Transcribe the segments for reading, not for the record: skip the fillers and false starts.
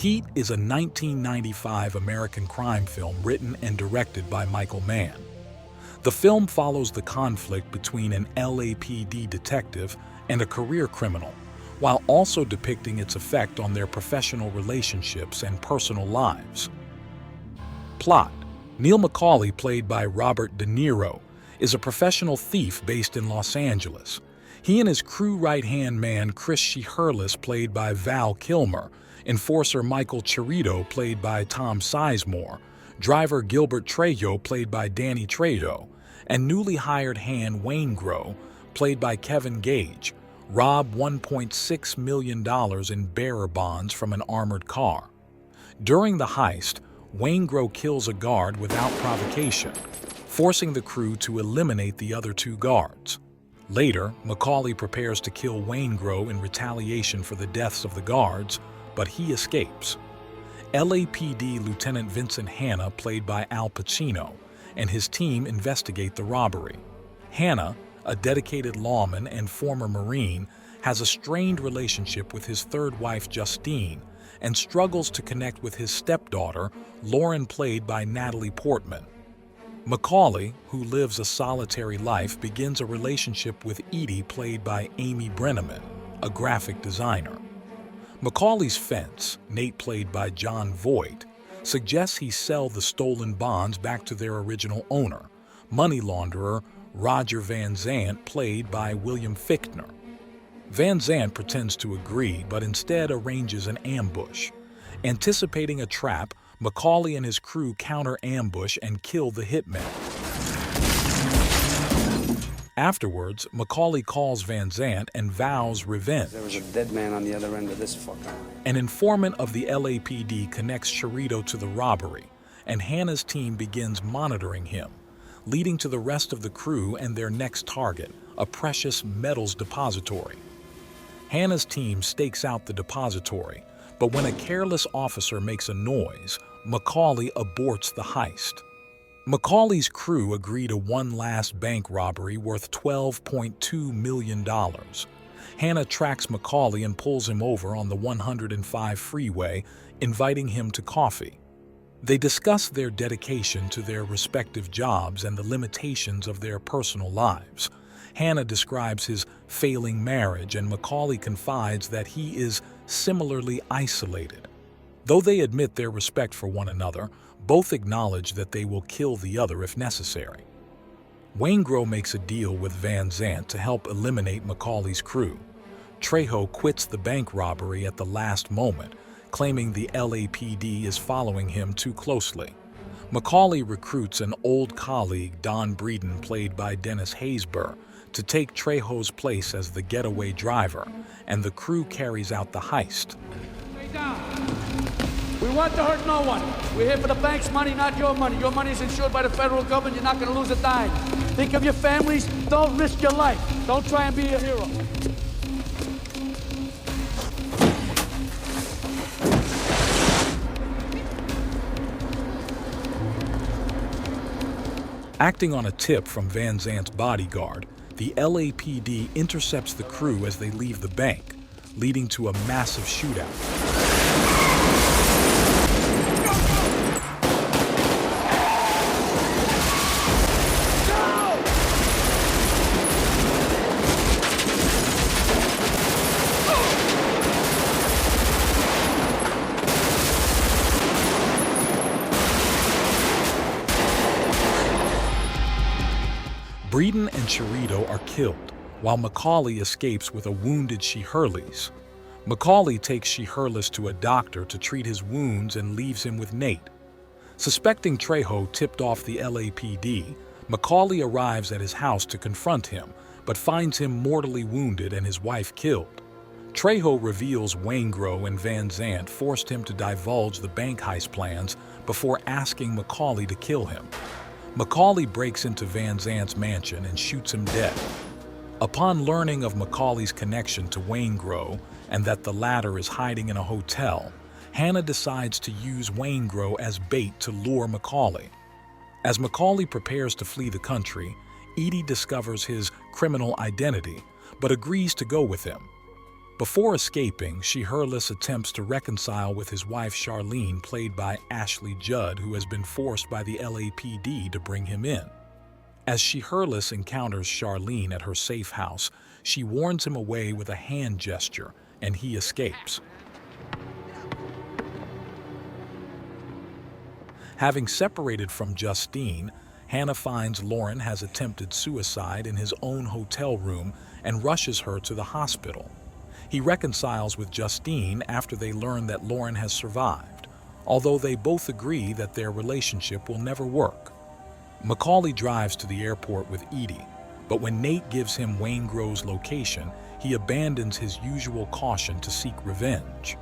Heat is a 1995 American crime film written and directed by Michael Mann. The film follows the conflict between an LAPD detective and a career criminal, while also depicting its effect on their professional relationships and personal lives. Plot: Neil McCauley, played by Robert De Niro, is a professional thief based in Los Angeles. He and his crew right-hand man Chris Shiherlis, played by Val Kilmer, enforcer Michael Cheritto, played by Tom Sizemore, driver Gilbert Trejo, played by Danny Trejo, and newly hired hand Wayne Grow, played by Kevin Gage, rob $1.6 million in bearer bonds from an armored car. During the heist, Wayne Grow kills a guard without provocation, forcing the crew to eliminate the other two guards. Later, McCauley prepares to kill Wayne Grow in retaliation for the deaths of the guards, but he escapes. LAPD Lieutenant Vincent Hanna, played by Al Pacino, and his team investigate the robbery. Hanna, a dedicated lawman and former Marine, has a strained relationship with his third wife Justine and struggles to connect with his stepdaughter, Lauren, played by Natalie Portman. McCauley, who lives a solitary life, begins a relationship with Edie, played by Amy Brenneman, a graphic designer. McCauley's fence, Nate, played by John Voight, suggests he sell the stolen bonds back to their original owner, money launderer Roger Van Zant, played by William Fichtner. Van Zant pretends to agree, but instead arranges an ambush. Anticipating a trap, McCauley and his crew counter-ambush and kill the hitman. Afterwards, McCauley calls Van Zant and vows revenge. There was a dead man on the other end of this fucking line. An informant of the LAPD connects Cheritto to the robbery, and Hanna's team begins monitoring him, leading to the rest of the crew and their next target, a precious metals depository. Hanna's team stakes out the depository, but when a careless officer makes a noise, McCauley aborts the heist. McCauley's crew agree to one last bank robbery worth $12.2 million. Hanna tracks McCauley and pulls him over on the 105 freeway, inviting him to coffee. They discuss their dedication to their respective jobs and the limitations of their personal lives. Hanna describes his failing marriage, and McCauley confides that he is similarly isolated. Though they admit their respect for one another, both acknowledge that they will kill the other if necessary. Wayne Grow makes a deal with Van Zant to help eliminate McCauley's crew. Trejo quits the bank robbery at the last moment, claiming the LAPD is following him too closely. McCauley recruits an old colleague, Don Breeden, played by Dennis Haysbert, to take Trejo's place as the getaway driver, and the crew carries out the heist. Stay down. We want to hurt no one. We're here for the bank's money, not your money. Your money is insured by the federal government. You're not going to lose a dime. Think of your families. Don't risk your life. Don't try and be a hero. Acting on a tip from Van Zant's bodyguard, the LAPD intercepts the crew as they leave the bank, leading to a massive shootout. Breeden and Cheritto are killed, while McCauley escapes with a wounded Shiherlis. McCauley takes Shiherlis to a doctor to treat his wounds and leaves him with Nate. Suspecting Trejo tipped off the LAPD, McCauley arrives at his house to confront him, but finds him mortally wounded and his wife killed. Trejo reveals Wayne Grow and Van Zant forced him to divulge the bank heist plans before asking McCauley to kill him. McCauley breaks into Van Zant's mansion and shoots him dead. Upon learning of McCauley's connection to Wayne Grow and that the latter is hiding in a hotel, Hanna decides to use Wayne Grow as bait to lure McCauley. As McCauley prepares to flee the country, Edie discovers his criminal identity, but agrees to go with him. Before escaping, Shiherlis attempts to reconcile with his wife Charlene, played by Ashley Judd, who has been forced by the LAPD to bring him in. As Shiherlis encounters Charlene at her safe house, she warns him away with a hand gesture, and he escapes. Having separated from Justine, Hannah finds Lauren has attempted suicide in his own hotel room and rushes her to the hospital. He reconciles with Justine after they learn that Lauren has survived, although they both agree that their relationship will never work. Macaulay drives to the airport with Edie, but when Nate gives him Waingro's location, he abandons his usual caution to seek revenge.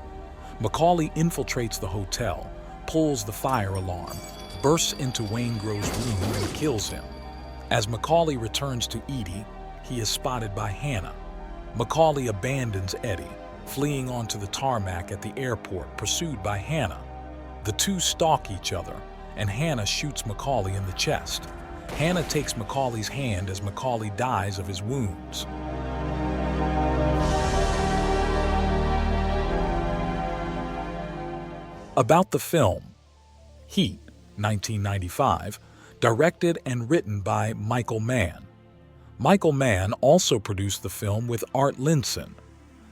Macaulay infiltrates the hotel, pulls the fire alarm, bursts into Waingro's room and kills him. As Macaulay returns to Edie, he is spotted by Hannah. Macaulay abandons Eddie, fleeing onto the tarmac at the airport, pursued by Hannah. The two stalk each other, and Hannah shoots Macaulay in the chest. Hannah takes Macaulay's hand as Macaulay dies of his wounds. About the film. Heat, 1995, directed and written by Michael Mann. Michael Mann also produced the film with Art Linson.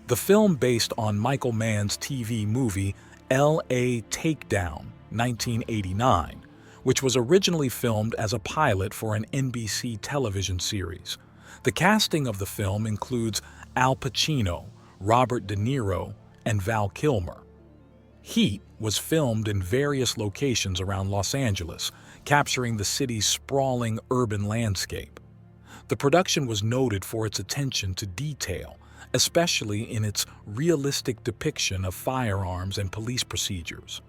The film based on Michael Mann's TV movie L.A. Takedown, 1989, which was originally filmed as a pilot for an NBC television series. The casting of the film includes Al Pacino, Robert De Niro, and Val Kilmer. Heat was filmed in various locations around Los Angeles, capturing the city's sprawling urban landscape. The production was noted for its attention to detail, especially in its realistic depiction of firearms and police procedures.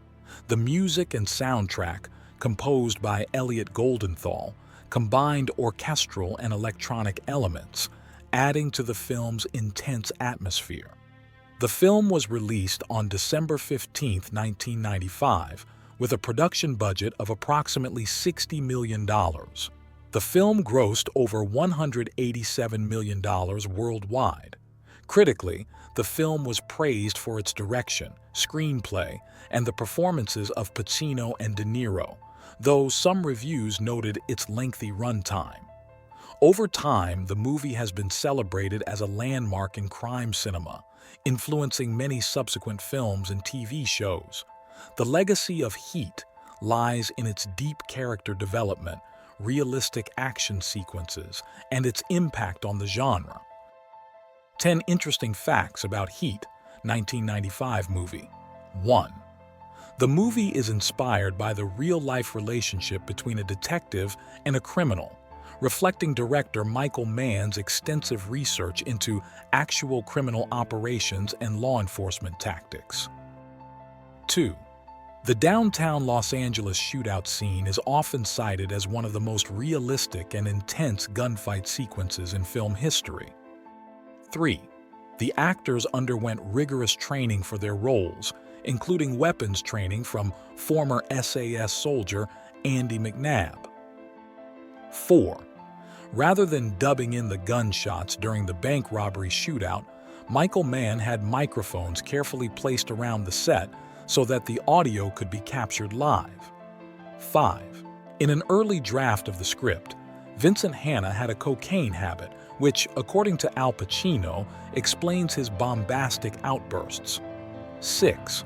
The music and soundtrack, composed by Elliot Goldenthal, combined orchestral and electronic elements, adding to the film's intense atmosphere. The film was released on December 15, 1995, with a production budget of approximately $60 million. The film grossed over $187 million worldwide. Critically, the film was praised for its direction, screenplay, and the performances of Pacino and De Niro, though some reviews noted its lengthy runtime. Over time, the movie has been celebrated as a landmark in crime cinema, influencing many subsequent films and TV shows. The legacy of Heat lies in its deep character development, realistic action sequences, and its impact on the genre. 10 interesting facts about Heat, 1995 movie. 1. The movie is inspired by the real-life relationship between a detective and a criminal, reflecting director Michael Mann's extensive research into actual criminal operations and law enforcement tactics. 2. The downtown Los Angeles shootout scene is often cited as one of the most realistic and intense gunfight sequences in film history. 3. The actors underwent rigorous training for their roles, including weapons training from former SAS soldier Andy McNabb. 4. Rather than dubbing in the gunshots during the bank robbery shootout, Michael Mann had microphones carefully placed around the set so that the audio could be captured live. 5. In an early draft of the script, Vincent Hanna had a cocaine habit, which, according to Al Pacino, explains his bombastic outbursts. 6.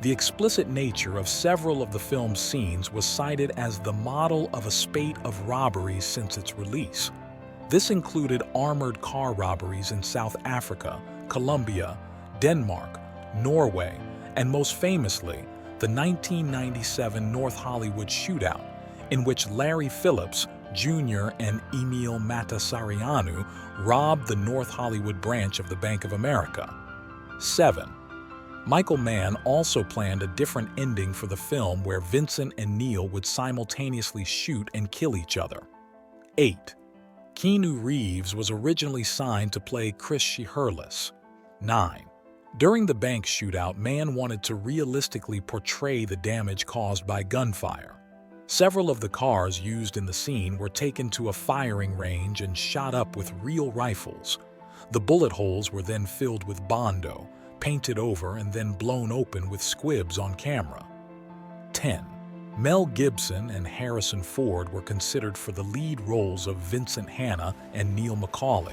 The explicit nature of several of the film's scenes was cited as the model of a spate of robberies since its release. This included armored car robberies in South Africa, Colombia, Denmark, Norway, and most famously, the 1997 North Hollywood shootout, in which Larry Phillips, Jr. and Emil Matasarianu robbed the North Hollywood branch of the Bank of America. 7. Michael Mann also planned a different ending for the film where Vincent and Neil would simultaneously shoot and kill each other. 8. Keanu Reeves was originally signed to play Chris Shiherlis. 9. During the bank shootout, Mann wanted to realistically portray the damage caused by gunfire. Several of the cars used in the scene were taken to a firing range and shot up with real rifles. The bullet holes were then filled with Bondo, painted over and then blown open with squibs on camera. 10. Mel Gibson and Harrison Ford were considered for the lead roles of Vincent Hanna and Neil McCauley.